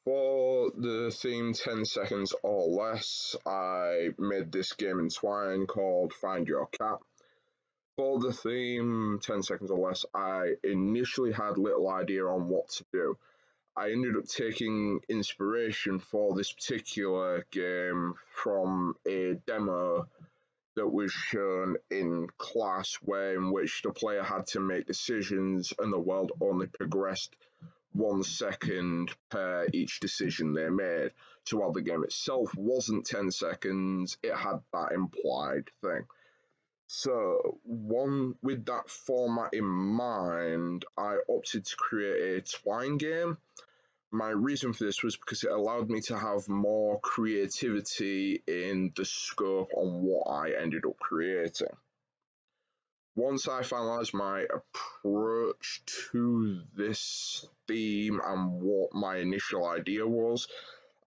For the theme 10 seconds or less, I made this game in Twine called Find Your Cat. For the theme 10 seconds or less, I initially had little idea on what to do. I ended up taking inspiration for this particular game from a demo that was shown in class, where in which the player had to make decisions and the world only progressed 1 second per each decision they made. So while the game itself wasn't 10 seconds, it had that implied thing. So, one with that format in mind, I opted to create a Twine game. My reason for this was because it allowed me to have more creativity in the scope on what I ended up creating. Once I finalized my approach to this theme and what my initial idea was,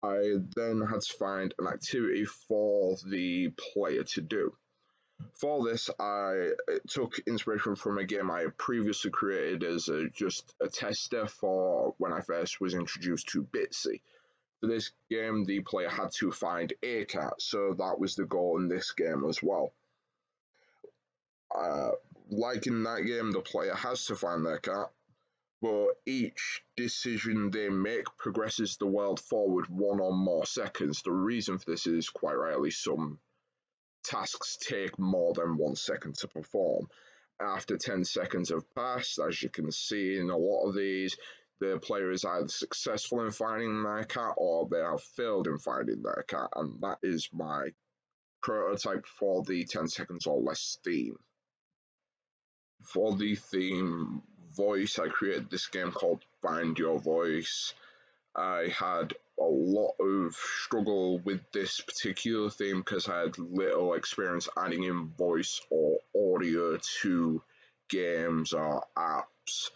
I then had to find an activity for the player to do. For this, I took inspiration from a game I had previously created as just a tester for when I first was introduced to Bitsy. For this game, the player had to find a cat, so that was the goal in this game as well. Uh, like in that game, the player has to find their cat, but each decision they make progresses the world forward 1 or more seconds. The reason for this is quite rightly some tasks take more than 1 second to perform. After 10 seconds have passed, as you can see in a lot of these, the player is either successful in finding their cat or they have failed in finding their cat, and that is my prototype for the 10 seconds or less theme. For the theme voice, I created this game called Find Your Voice. I had a lot of struggle with this particular theme because I had little experience adding in voice or audio to games or apps.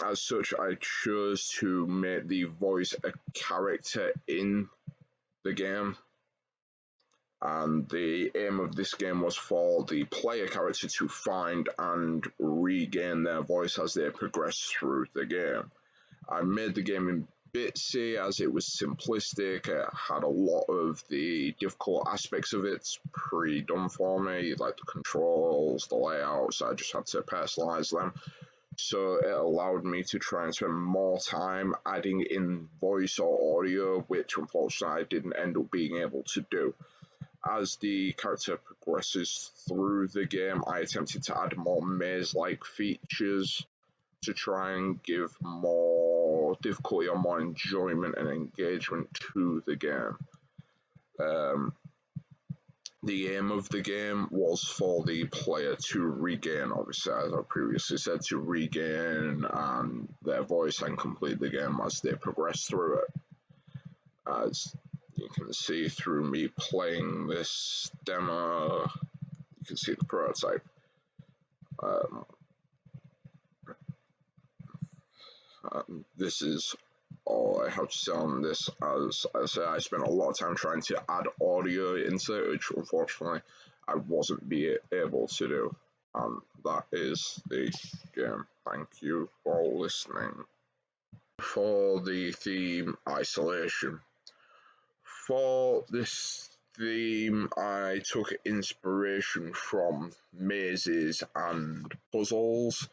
As such, I chose to make the voice a character in the game, and the aim of this game was for the player character to find and regain their voice as they progress through the game. I made the game in Bitsy as it was simplistic. It had a lot of the difficult aspects of it pre-done for me, like the controls, the layouts. I just had to personalize them. So it allowed me to try and spend more time adding in voice or audio, which unfortunately I didn't end up being able to do. As the character progresses through the game, I attempted to add more maze-like features to try and give more difficulty or more enjoyment and engagement to the game. The aim of the game was for the player to regain, obviously, as I previously said, to regain their voice and complete the game as they progress through it. As you can see through me playing this demo, you can see the prototype. This is all I have to say on this. As I say, I spent a lot of time trying to add audio into it, which unfortunately I wasn't able to do. And that is the game. Thank you for listening. For the theme isolation. For this theme, I took inspiration from mazes and puzzles.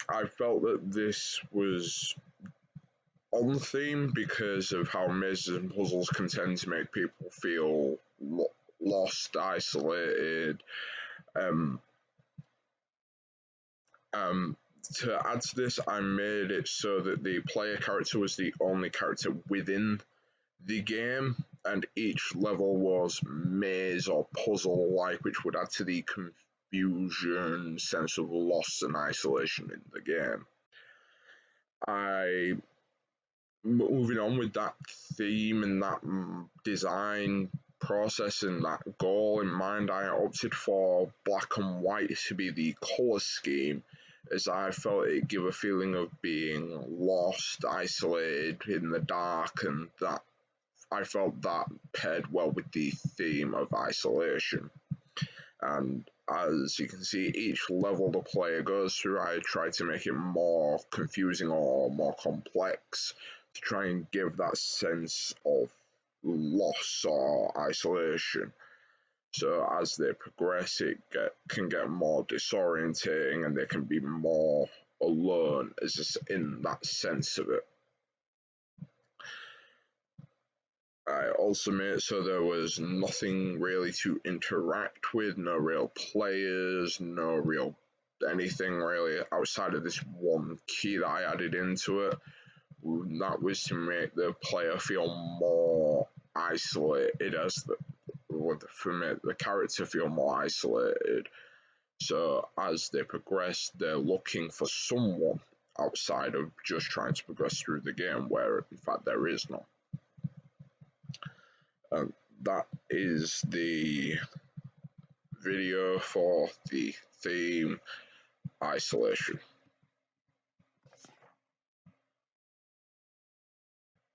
I felt that this was on theme because of how mazes and puzzles can tend to make people feel lost, isolated. Um, to add to this, I made it so that the player character was the only character within the game, and each level was maze or puzzle like, which would add to the confusion, sense of loss, and isolation in the game. I moving on with that theme and that design process and that goal in mind, I opted for black and white to be the color scheme, as I felt it give a feeling of being lost, isolated in the dark, and that I felt that paired well with the theme of isolation. And as you can see, each level the player goes through, I try to make it more confusing or more complex to try and give that sense of loss or isolation. So as they progress, can get more disorientating and they can be more alone, as just in that sense of it. I also made it so there was nothing really to interact with, no real players, no real anything really outside of this one key that I added into it. That was to make the player feel more isolated, for me, the character feel more isolated. So as they progress, they're looking for someone outside of just trying to progress through the game, where in fact there is none. That is the video for the theme isolation.